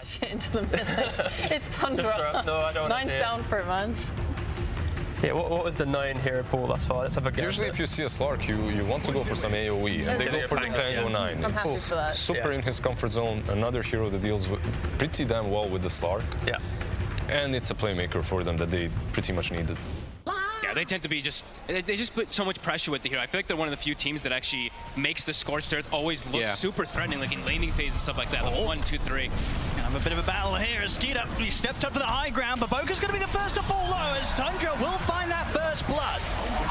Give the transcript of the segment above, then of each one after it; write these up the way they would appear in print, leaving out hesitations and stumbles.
push it into the middle. It's Tundra. No, I don't. Nine's down for it, man. Yeah, what was the 9 here pool thus far? Let's have a guess. Usually if you see a Slark, you want to go for some AoE, and they go for the Tango 9. I'm happy for that. Super in his comfort zone, another hero that deals pretty damn well with the Slark. Yeah. And it's a playmaker for them that they pretty much needed. Yeah, they tend to be they just put so much pressure with the hero. I feel like they're one of the few teams that actually makes the Scorched Earth always look super threatening, like in laning phase and stuff like that. Level 1, 2, 3. Gonna have a bit of a battle here as Skeeter, he stepped up to the high ground, but Boca's gonna be the first to fall low as Tundra will find that first blood.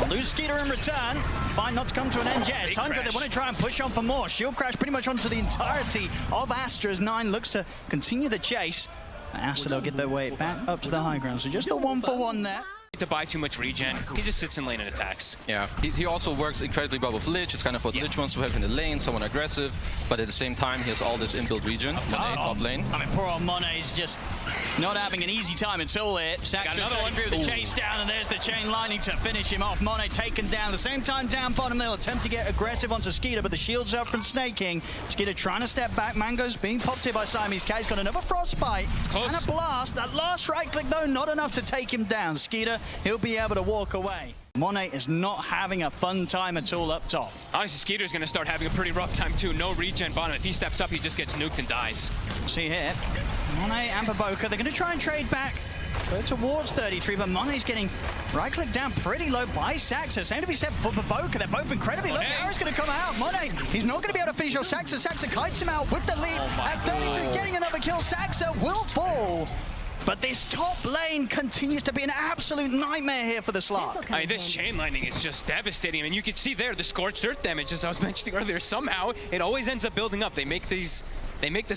Lose Skeeter in return. Fine not to come to an end yet. As Tundra, they want to try and push on for more. Shield crash pretty much onto the entirety of Aster as 9 looks to continue the chase. Aster, they'll get their way back up to the high ground. So just a 1-for-1 there. To buy too much regen, he just sits in lane and attacks. Yeah, he also works incredibly well with Lich. It's kind of what Lich wants to have in the lane, someone aggressive, but at the same time he has all this inbuilt regen. Monet, top lane. I mean, poor old Monet's just not having an easy time at all here. Got another one through the chase down, and there's the chain lightning to finish him off. Monet taken down. At the same time, down bottom, they'll attempt to get aggressive onto Skeeter, but the shield's up from snaking. Skeeter trying to step back. Mango's being popped here by Siamese Cat. He's got another frostbite and a blast. That last right click, though, not enough to take him down. Skeeter, he'll be able to walk away. Monet is not having a fun time at all up top. Honestly, Skeeter's going to start having a pretty rough time too. No regen bottom. If he steps up, he just gets nuked and dies. See here, Monet and Boca, they're going to try and trade back. Go towards 33, but Monet's getting right click down pretty low by Saxa. Same to be set for Boca. They're both incredibly low. The arrow's going to come out. Monet, he's not going to be able to finish off Saxa. Saxa kites him out with the lead. At 33, getting another kill. Saxa will fall. But this top lane continues to be an absolute nightmare here for the Slark. I mean, this chain lightning is just devastating. I mean, you can see there the Scorched Earth damage, as I was mentioning earlier. Somehow, it always ends up building up. They make this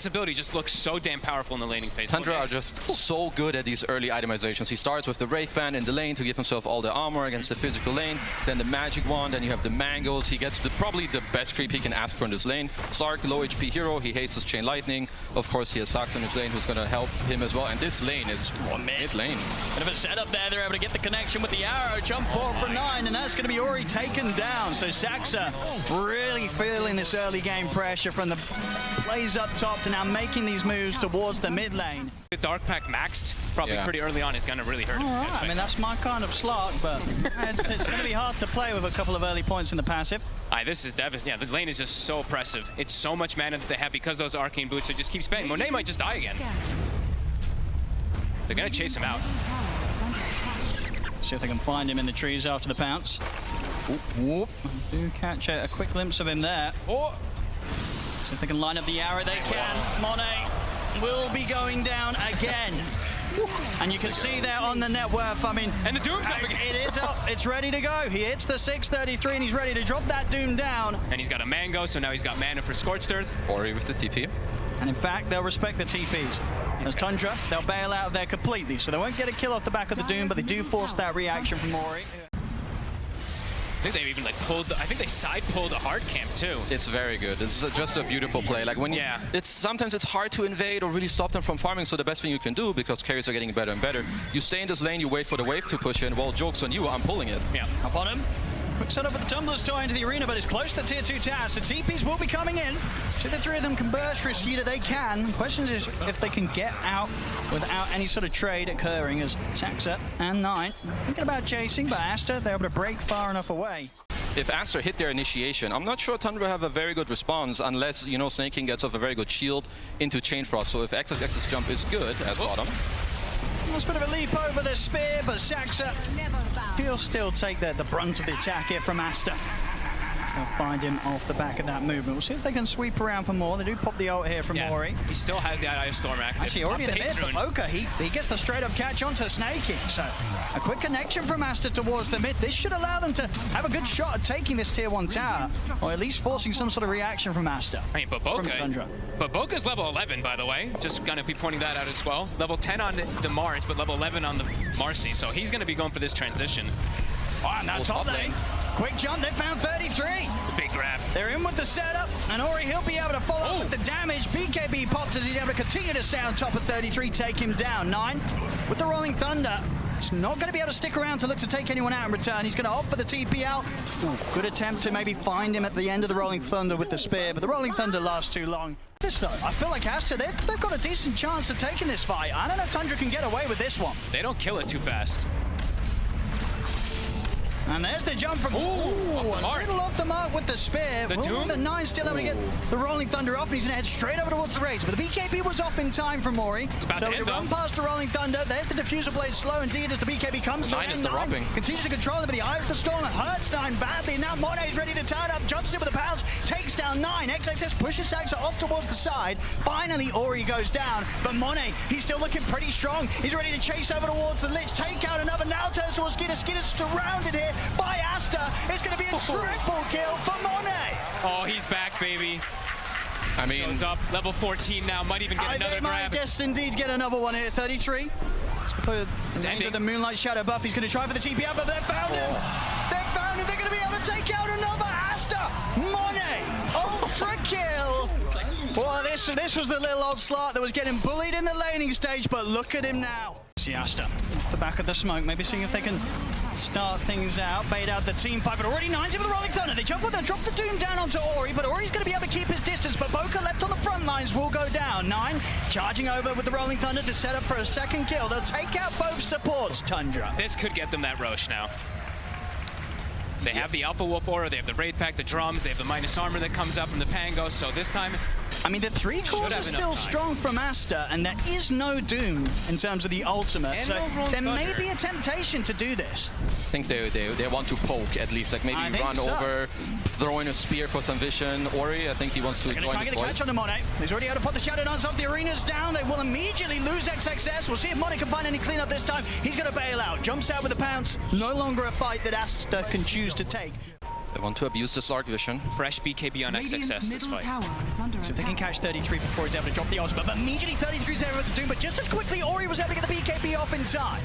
ability just look so damn powerful in the laning phase. Tundra are just so good at these early itemizations. He starts with the Wraith Band in the lane to give himself all the armor against the physical lane, then the magic wand, then you have the mangoes. He gets probably the best creep he can ask for in this lane. Slark, low HP hero, he hates his chain lightning. Of course, he has Sax in his lane who's going to help him as well. And this lane is mid lane. Bit of a setup there. They're able to get the connection with the arrow. Jump forward for 9, and that's going to be Ori taken down. So Saxa really feeling this early game pressure from the plays up top to now making these moves towards the mid lane. The Dark Pack maxed probably pretty early on is going to really hurt him. All right, I mean, that's my kind of Slark, but it's going to be hard to play with a couple of early points in the passive. This is devastating. Yeah, the lane is just so oppressive. It's so much mana that they have because those arcane boots, so just keep spamming. Monet might just die again. They're going to chase him out. See if they can find him in the trees after the pounce. Whoop. Do catch a quick glimpse of him there. Oh. See if they can line up the arrow. They can. Monet will be going down again. And you can see there on the net worth, I mean, and the Doom's up again. It is up, it's ready to go. He hits the 633 and he's ready to drop that Doom down. And he's got a Mango, so now he's got mana for Scorched Earth. Ori with the TP. And in fact, they'll respect the TPs. As Tundra, they'll bail out there completely. So they won't get a kill off the back of the Doom, but they do force that reaction from Ori. I think they've even like I think they side pulled a hard camp too. It's very good. It's just a beautiful play. Like when sometimes it's hard to invade or really stop them from farming. So the best thing you can do, because carries are getting better and better, you stay in this lane, you wait for the wave to push in. Well, joke's on you, I'm pulling it. Yeah. Up on him. Quick setup with the Tumblers tie into the arena, but it's close to tier 2 towers, so TPs will be coming in. So the 3 of them can burst for Skeeter, they can. The question is if they can get out without any sort of trade occurring, as Saxa and 9 thinking about chasing, but Aster, they're able to break far enough away. If Aster hit their initiation, I'm not sure Tundra have a very good response unless, you know, Snaking gets off a very good shield into Chain Frost. So if XX's jump is good as bottom. Almost a bit of a leap over the spear, but Saxa, he'll still take the brunt of the attack here from Aster. They'll find him off the back of that movement. We'll see if they can sweep around for more. They do pop the ult here from Ori. He still has the Eye of Storm active. Actually, already in the mid, but Boca, he gets the straight up catch onto Snaking. So a quick connection from Aster towards the mid. This should allow them to have a good shot at taking this tier 1 tower, or at least forcing some sort of reaction from Aster. I mean, but Boca's level 11, by the way. Just gonna be pointing that out as well. Level 10 on the Mars, but level 11 on the Marcy. So he's gonna be going for this transition. Oh, and that's top lane. Quick jump, they found 33. Big grab. They're in with the setup, and Ori, he'll be able to follow up with the damage. BKB popped as he's able to continue to stay on top of 33, take him down. 9 with the Rolling Thunder. He's not going to be able to stick around to look to take anyone out in return. He's going to opt for the TP out. Good attempt to maybe find him at the end of the Rolling Thunder with the spear, but the Rolling Thunder lasts too long. this though. I feel like Aster, they've got a decent chance of taking this fight. I don't know if Tundra can get away with this one. They don't kill it too fast. And there's the jump from... Ooh, a little off the mark with the spear. The Doom? The 9 still able to get the Rolling Thunder off, and he's going to head straight over towards the Razer. But the BKB was off in time from Ori. It's about so to we end, run though. past the Rolling Thunder. There's the Diffuser Blade slow indeed as the BKB comes to 9 is the robbing. Continues to control him, but the Eye of the Storm hurts 9 badly. Now Monet's ready to turn up, jumps in with a pounce, takes down 9. XXS pushes Saxa off towards the side. Finally, Ori goes down, but Monet, he's still looking pretty strong. He's ready to chase over towards the Lich, take out another, now turns towards Skeeter. Skeeter's surrounded here by Aster. It's going to be a triple kill for Monet. Oh, he's back, baby. I mean, Goes up, level 14 now, might even get another They might grab. just indeed get another one here. 33. It's ending. the Moonlight Shadow buff. He's going to try for the TP out, but they've found him. They've found him. They're going to be able to take out another Aster. Monet, ultra kill. Well, this was the little old slut that was getting bullied in the laning stage, but look at him now. See Aster off the back of the smoke, maybe seeing if they can start things out, bait out the team fight, but already 9's in with the Rolling Thunder. They jump with them, drop the Doom down onto Ori, but Ori's going to be able to keep his distance, but Boca left on the front lines will go down. 9 charging over with the Rolling Thunder to set up for a second kill. They'll take out both supports, Tundra. This could get them that Roche now. They have the Alpha Wolf Aura, they have the Wraith Pack, the drums, they have the minus armor that comes up from the Pango, so this time... I mean, the 3 cores have are enough still time. strong from Aster, and there is no Doom in terms of the ultimate, And so no Rolling there may Thunder. be a temptation to do this. I think they want to poke at least, like maybe I think run so. over, throw in a spear for some vision. Ori, I think he wants to They're going to join try and the get the fight. catch on the Monet. He's already able to put the Shadow Dance off. The arena's down. They will immediately lose XXS. We'll see if Monet can find any cleanup this time. He's going to bail out. Jumps out with a pounce. No longer a fight that Aster can choose to take. They want to abuse the Slark vision. Fresh BKB on Radiant's XXS this middle fight. tower is under So if they can attack. catch 33 before he's able to drop the ultimate, but immediately 33's able to do, but just as quickly Ori was able to get the BKB off in time.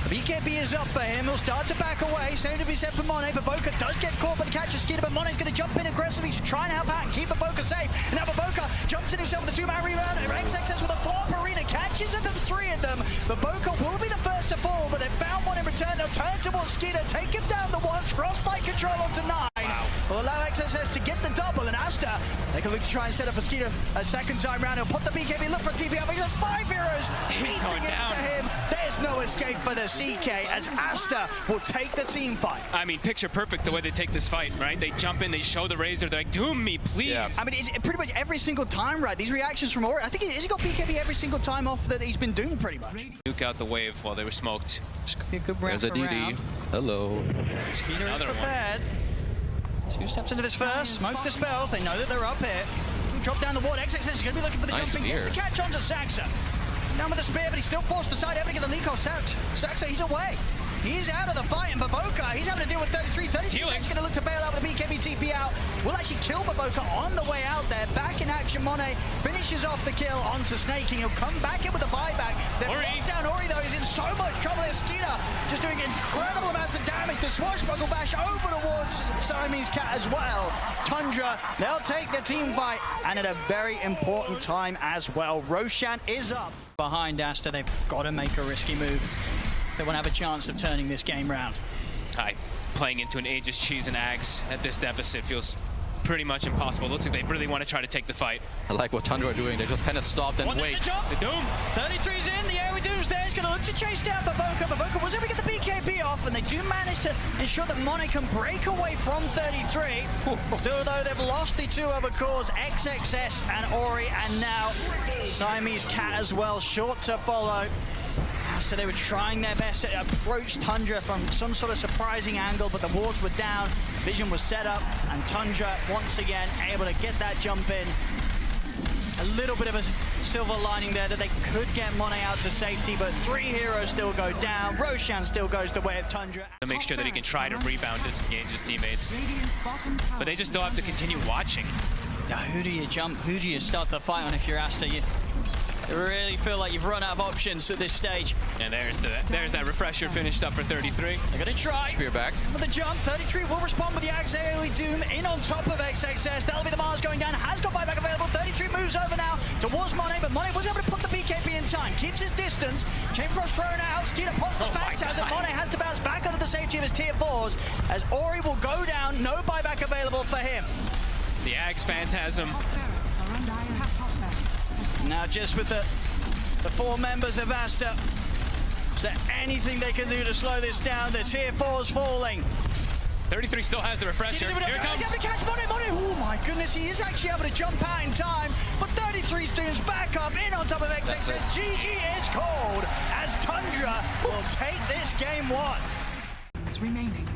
The BKB is up for him. He'll start to back away. Same to be said for Monet, but Boca does get caught by the catch of Skeeter, but Monet's going to jump in aggressively to try and help out and keep Boca safe. And now Boca jumps in himself with a 2-man rebound. XXS with a 4-up arena catches at them 3 of them, but Boca will be the first to fall, but they found one in return. They'll turn towards Skeeter, take him down the once, frostbite control onto 9. Will allow XSS to get the double, and Aster, they can look to try and set up for Skeeter a second time round. He'll put the BKB, look for TP out, but he's 5 heroes beating going into down. him. There's no escape for the CK as Aster will take the team fight. I mean, picture perfect the way they take this fight, right? They jump in, they show the Razor, they're like, doom me, please. Yeah. I mean, it's pretty much every single time, right? These reactions from Ori, I think he got BKB every single time off that he's been doing pretty much. Nuke out the wave while they were smoked. This could be a good round There's a for DD. round. Hello. Skeeter is Another one. prepared. 2 steps into this first, smoke dispels, they know that they're up here. Drop down the ward, XXS is going to be looking for the Nice jumping. spear. Gets the catch onto Saxa. Down with the spear, but he's still forced aside, able to get the leak off Saxa, he's away. He's out of the fight, and Boca, he's having to deal with 33. 33 Healing. is going to look to bail out with the BKB TP out. Will actually kill Boca on the way out there. Back in action, Monet finishes off the kill onto Snaking. He'll come back in with a buyback. They've Ori. locked down Ori, though. He's in so much trouble. Skeeter just doing incredible amounts of damage. The swashbuckle bash over towards Siamese Cat as well. Tundra, they'll take the team fight, and at a very important time as well. Roshan is up behind Aster. They've got to make a risky move. They want to have a chance of turning this game round. Hi. Playing into an Aegis Cheese and Ags at this deficit feels pretty much impossible. Looks like they really want to try to take the fight. I like what Tundra are doing. They just kind of stopped and wait. The Doom. 33's in, the AoE Doom's there. He's going to look to chase down Boca. Boca was able to get the BKB off, and they do manage to ensure that Monet can break away from 33. Still, though, they've lost the 2 other cores, XXS and Ori, and now Siamese Cat as well, short to follow. So they were trying their best to approach Tundra from some sort of surprising angle, but the wards were down, vision was set up, and Tundra once again able to get that jump in. A little bit of a silver lining there that they could get Monet out to safety, but 3 heroes still go down. Roshan still goes the way of Tundra. To make sure that he can try to rebound, disengage his teammates. Radiant's bottom tower But they just still have to continue watching. Now, who do you jump? Who do you start the fight on if you're Aster? You really feel like you've run out of options at this stage. And there's that refresher finished up for 33. They're going to try. Spear back. With the jump, 33 will respond with the Axe AoE Doom in on top of XXS. That'll be the Mars going down. Has got buyback available. 33 moves over now towards Monet, but Monet was able to put the BKB in time. Keeps his distance. Chain Frost thrown out. Skeeter pops the Phantasm. Monet has to bounce back under the safety of his tier 4s as Ori will go down. No buyback available for him. The Ags Phantasm. barracks are under Now just with the 4 members of Aster, is there anything they can do to slow this down? The tier 4's falling. 33 still has the refresher. Here it comes. He's able to catch Monet. Oh my goodness, he is actually able to jump out in time. But 33 students back up in on top of XXS. GG is called as Tundra will take this game 1. It's remaining.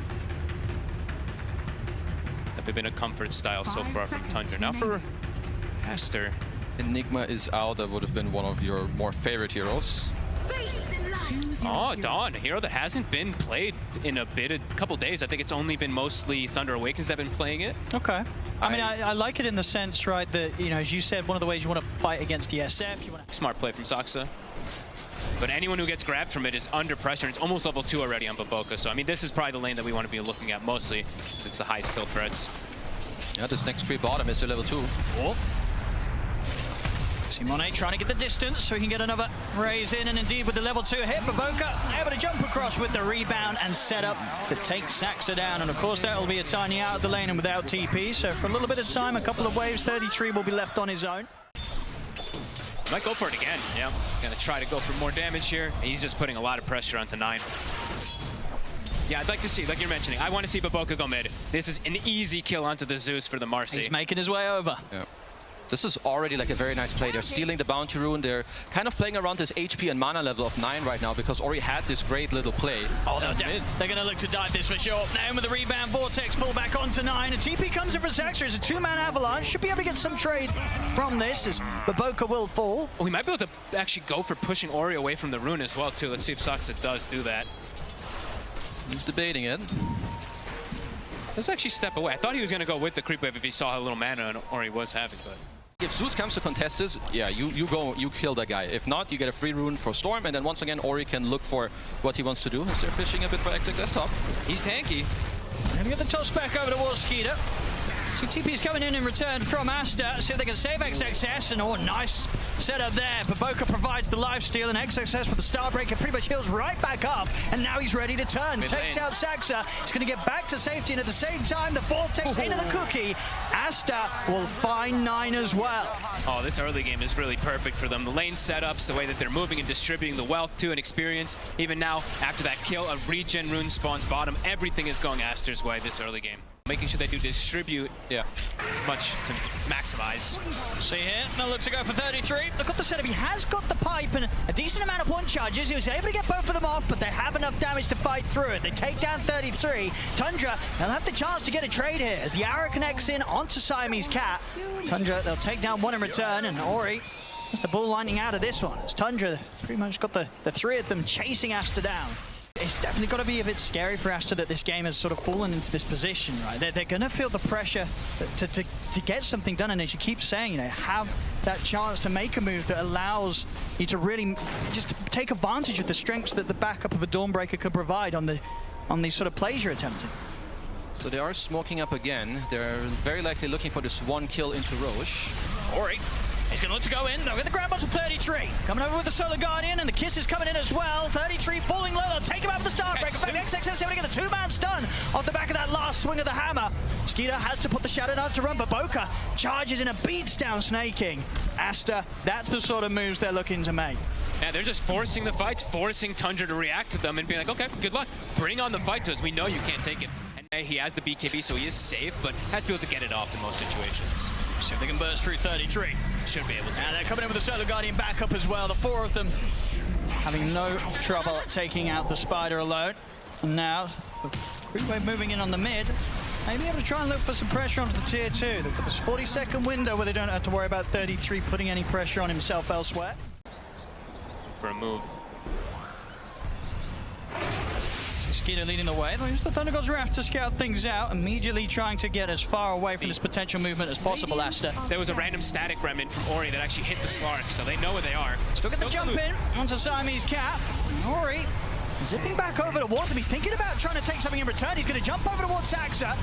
Have been a comfort style so far from Tundra. Now for Aster. Enigma is out. That would have been one of your more favorite heroes. Oh, Dawn, a hero that hasn't been played in a couple days. I think it's only been mostly Thunder Awakens that have been playing it. Okay. I mean, I like it in the sense, right, that, you know, as you said, one of the ways you want to fight against the SF. You want to... Smart play from Saksa. But anyone who gets grabbed from it is under pressure. It's almost level 2 already on BO3. So, I mean, this is probably the lane that we want to be looking at mostly. It's the highest kill threats. Yeah, this next creep bottom is to level 2. Oh. Simone trying to get the distance so he can get another raise in, and indeed with the level 2 hit, BO3 able to jump across with the rebound and set up to take Saksa down. And of course that will be a tiny out of the lane and without TP, so for a little bit of time, a couple of waves, 33 will be left on his own. Might go for it again, yeah. Gonna try to go for more damage here. He's just putting a lot of pressure onto 9. Yeah, I'd like to see, like you're mentioning, I want to see BO3 go mid. This is an easy kill onto the Zeus for the Marcy. He's making his way over. Yeah. This is already like a very nice play. They're stealing the bounty rune. They're kind of playing around this HP and mana level of 9 right now because Ori had this great little play. Oh, they're going to look to dive this for sure. Now with the rebound, Vortex pull back onto 9. A TP comes in for Saksa. It's a 2-man avalanche. Should be able to get some trade from this as BO3 will fall. Oh, we might be able to actually go for pushing Ori away from the rune as well, too. Let's see if Saksa does do that. He's debating it. Let's actually step away. I thought he was going to go with the creep wave if he saw how little mana Ori was having, but... If Zeus comes to contest this, yeah, you kill that guy. If not, you get a free rune for Storm, and then once again, Ori can look for what he wants to do as they're fishing a bit for XXS top. He's tanky. And we get the toss back over towards Skeeter. So TP's coming in return from Aster. See if they can save XXS, and oh, nice setup there. BO3 provides the lifesteal, and XXS with the Starbreaker pretty much heals right back up, and now he's ready to turn. Takes out Saksa. He's going to get back to safety, and at the same time, the Vortex into the cookie. Aster will find 9 as well. Oh, this early game is really perfect for them. The lane setups, the way that they're moving and distributing the wealth to and experience. Even now, after that kill, a regen rune spawns bottom. Everything is going Aster's way this early game. Making sure they do distribute as much to maximize. See here, now look to go for 33. Look at the setup. He has got the pipe and a decent amount of point charges. He was able to get both of them off, but they have enough damage to fight through it. They take down 33. Tundra, they'll have the chance to get a trade here as the arrow connects in onto Siamese Cat. Tundra, they'll take down 1 in return, and Ori, that's the ball lining out of this one. As Tundra pretty much got the 3 of them chasing Aster down. It's definitely got to be a bit scary for Aster that this game has sort of fallen into this position, right? They're going to feel the pressure to get something done, and as you keep saying, you know, have that chance to make a move that allows you to really just take advantage of the strengths that the backup of a Dawnbreaker could provide on these sort of plays you're attempting. So they are smoking up again. They're very likely looking for this 1 kill into Roche. Ori. He's going to look to go in. They'll get the grab onto 33. Coming over with the Solar Guardian, and the kiss is coming in as well. 33 falling low. They'll take him out with the Starbreaker. In fact, XXS able to get the 2-man stun off the back of that last swing of the hammer. Skeeter has to put the Shadow Knight to run, but BO3 charges in a beats down snaking. Aster, that's the sort of moves they're looking to make. Yeah, they're just forcing the fights, forcing Tundra to react to them and being like, okay, good luck. Bring on the fight to us. We know you can't take it. And he has the BKB, so he is safe, but has to be able to get it off in most situations. See if they can burst through 33. Should be able to. And they're coming in with the Solar Guardian backup as well. The 4 of them having no trouble taking out the Spider alone. And now, the creep wave moving in on the mid. Maybe able to try and look for some pressure onto the tier 2. They've got this 40-second window where they don't have to worry about 33 putting any pressure on himself elsewhere. For a move. Skeeter leading the way. Use the Thunder God's Wrath to scout things out, immediately trying to get as far away from this potential movement as possible, Aster. There was a random static remnant from Ori that actually hit the Slark, so they know where they are. Still get the jump in onto Siamese Cat. Ori zipping back over towards him. He's thinking about trying to take something in return. He's going to jump over towards Saksa.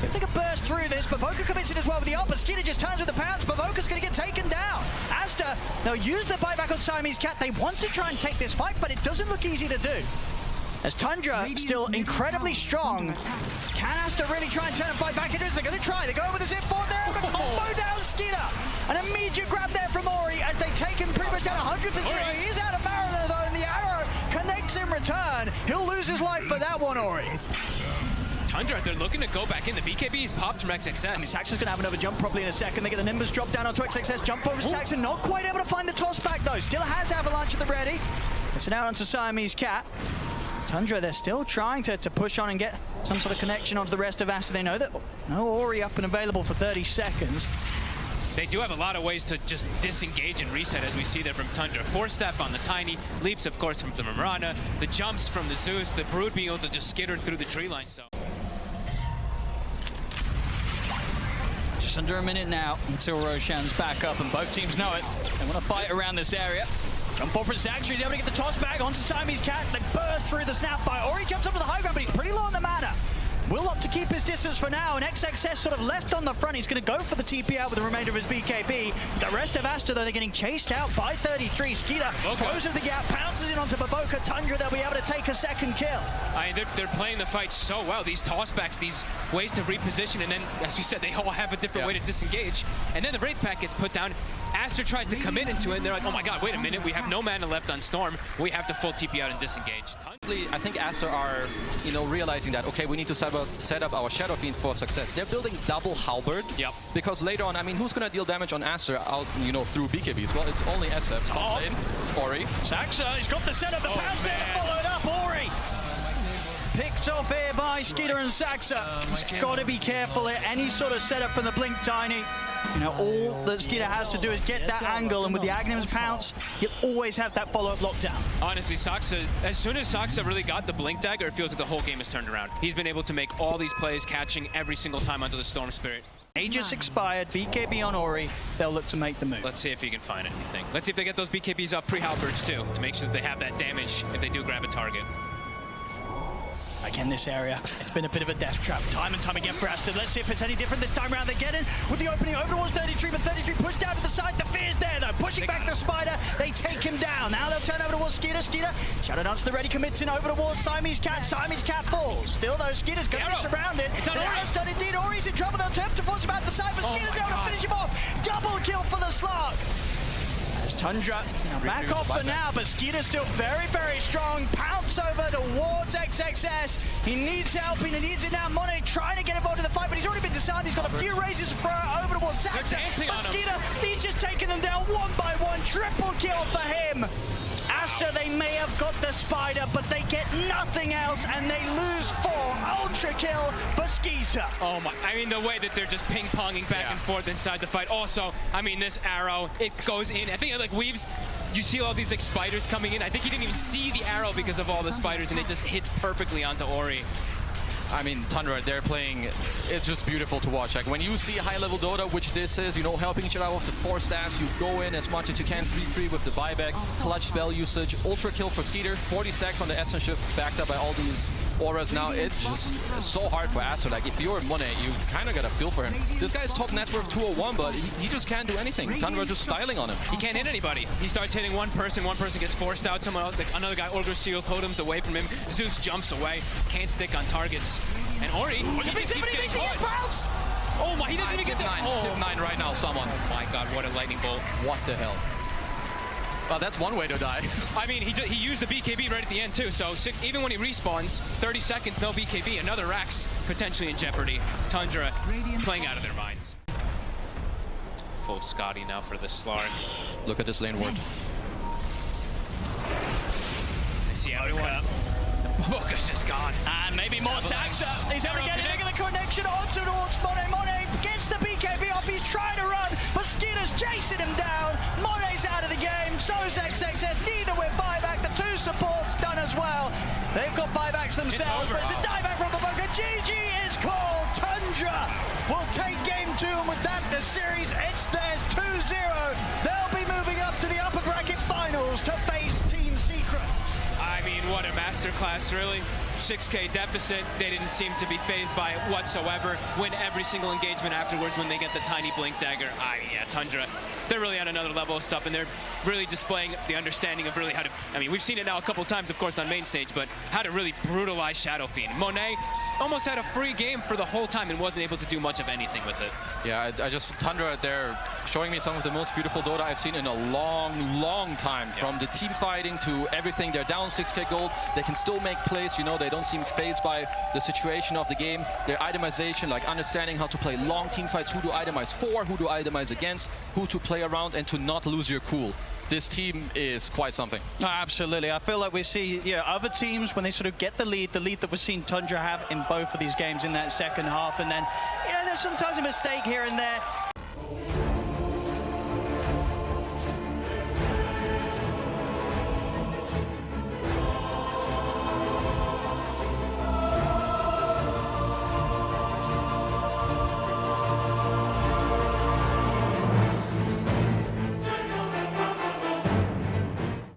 See if they can burst through this, but BO3 commits it as well with the ult, but Skeeter just turns with the pounce, but BO3's going to get taken down. Aster, they'll use the buyback on Siamese Cat. They want to try and take this fight, but it doesn't look easy to do. As Tundra still incredibly strong. Can Aster really try and turn and fight back into this? They're going to try. They go over the zip forward there. Combo down Skeeter. An immediate grab there from Ori as they take him pretty much down 100 to 0. He is out of Mariner though, and the arrow connects in return. He'll lose his life for that one, Ori. Tundra, they're looking to go back in. The BKB's popped from XXS. I mean, Saxon's going to have another jump probably in a second. They get the Nimbus drop down onto XXS. Jump over to Saxon. Not quite able to find the toss back though. Still has Avalanche at the ready. It's now onto Siamese Cat. Tundra, they're still trying to push on and get some sort of connection onto the rest of Aster. They know that no Ori up and available for 30 seconds. They do have a lot of ways to just disengage and reset, as we see there from Tundra. 4-step on the Tiny, leaps of course from the Mirana, the jumps from the Zeus, the Brood being able to just skitter through the tree line. So Just under a minute now until Roshan's back up, and both teams know it. They want to fight around this area. Jump off from Zaxxer, he's able to get the toss back onto Siamese Cat. They burst through the snap fire. Ori jumps up to the high ground, but he's pretty low on the mana. Will opt to keep his distance for now, and XXS sort of left on the front. He's going to go for the TP out with the remainder of his BKB. The rest of Aster, though, they're getting chased out by 33. Skeeter closes the gap, pounces in onto Baboka. Tundra, they'll be able to take a second kill. I mean, they're playing the fight so well. These tossbacks, these ways to reposition, and then, as you said, they all have a different way to disengage. And then the Wraith Pack gets put down. Aster tries to commit into it, and they're like, oh my god, wait a minute, we have no mana left on Storm. We have to full TP out and disengage. I think Aster are, realizing that, okay, we need to set up our Shadow Fiend for success. They're building double Halberd. Yep. Because later on, I mean, who's going to deal damage on Aster out, through BKBs? Well, it's only SF. Ori. Saxa, he's got the setup, the pounce there, followed up, Ori. Picked off here by Skeeter and Saxa. He's got to be careful at any sort of setup from the Blink Tiny. All that Skeeter has to do is get that angle, and with the Aghanim's pounce, he'll always have that follow-up lockdown. Honestly, Saxa, as soon as Saxa really got the Blink Dagger, it feels like the whole game has turned around. He's been able to make all these plays, catching every single time onto the Storm Spirit. Aegis expired, BKB on Ori, they'll look to make the move. Let's see if he can find anything. Let's see if they get those BKBs up pre-Halberds too, to make sure that they have that damage if they do grab a target. Again, this area, it's been a bit of a death trap. Time and time again for Aster. Let's see if it's any different this time around. They get in with the opening over towards 33, but 33 pushed down to the side. The fear's there, though. Pushing back the Spider, they take him down. Now they'll turn over towards Skeeter. Skeeter, Shadow Dance to the ready, commits in over towards Siamese Cat. Siamese Cat falls. Still, though, Skeeter's going to be surrounded. The arrow's done indeed. Ori's in trouble. They'll attempt to force him out the side, but Skeeter's able to finish him off. Double kill for the Slug. Tundra back off for now, but Skeeter's still very, very strong. Pounce over towards XXS. He needs help, he needs it now. Monet trying to get involved in the fight, but he's already been disarmed. He's got a few raises to throw over towards Saxon. But Skeeter, he's just taking them down one by one. Triple kill for him. Aster, they may have got the Spider, but they get nothing else, and they lose 4. Ultra kill for Skeeter. Oh my, I mean, the way that they're just ping-ponging back and forth inside the fight. Also, I mean, this arrow, it goes in. I think it like weaves, you see all these like spiders coming in. I think he didn't even see the arrow because of all the spiders, and it just hits perfectly onto Ori. I mean, Tundra, they're playing, it's just beautiful to watch. Like, when you see high-level Dota, which this is, helping each other out with the 4 stats, you go in as much as you can, 3-3 with the buyback, clutch spell usage, ultra kill for Skeeter, 40 stacks on the Aster shift, backed up by all these auras now. It's just so hard for Aster. Like, if you're Monet, you kind of got to feel for him. This guy's top net worth 201, but he just can't do anything. Tundra just styling on him. He can't hit anybody. He starts hitting one person gets forced out, someone else, like another guy Ogre Seal totems away from him, Zeus jumps away, can't stick on targets. And Ori, oh my, he doesn't even get that. Tip 9 right now, someone. Oh my god, what a lightning bolt. What the hell? Well, that's one way to die. I mean, he used the BKB right at the end too, so even when he respawns, 30 seconds, no BKB, another Rax potentially in jeopardy. Tundra playing out of their minds. Full Scotty now for the Slark. Look at this lane ward. I see how it went. Focus is gone. And maybe more Saxa. He's able to get the connection onto towards Monet. Monet gets the BKB off. He's trying to run, but Skeeter's chasing him down. Monet's out of the game. So is XXS. Neither with buyback. The 2 supports done as well. They've got buybacks themselves. There's a dieback from Baboka. GG is called. Tundra will take game 2, and with that, the series, it's theirs 2-0. They'll be moving up to the upper bracket finals to face Team Secret. I mean, what a masterclass, really. 6K deficit. They didn't seem to be phased by it whatsoever. Win every single engagement afterwards when they get the tiny blink dagger. Yeah, Tundra, they're really on another level of stuff, and they're really displaying the understanding of really how to, I mean, we've seen it now a couple times, of course, on main stage, but how to really brutalize Shadow Fiend. Monet almost had a free game for the whole time and wasn't able to do much of anything with it. Yeah, I just, Tundra, they're showing me some of the most beautiful Dota I've seen in a long time. Yeah. From the team fighting to everything, they're down 6K gold. They can still make plays, you know, they don't seem phased by the situation of the game. Their itemization, like understanding how to play long team fights, who to itemize for, who to itemize against, who to play around, and to not lose your cool. This team is quite something. Oh, absolutely. I feel like we see other teams, when they sort of get the lead that we've seen Tundra have in both of these games in that second half, and then, there's sometimes a mistake here and there.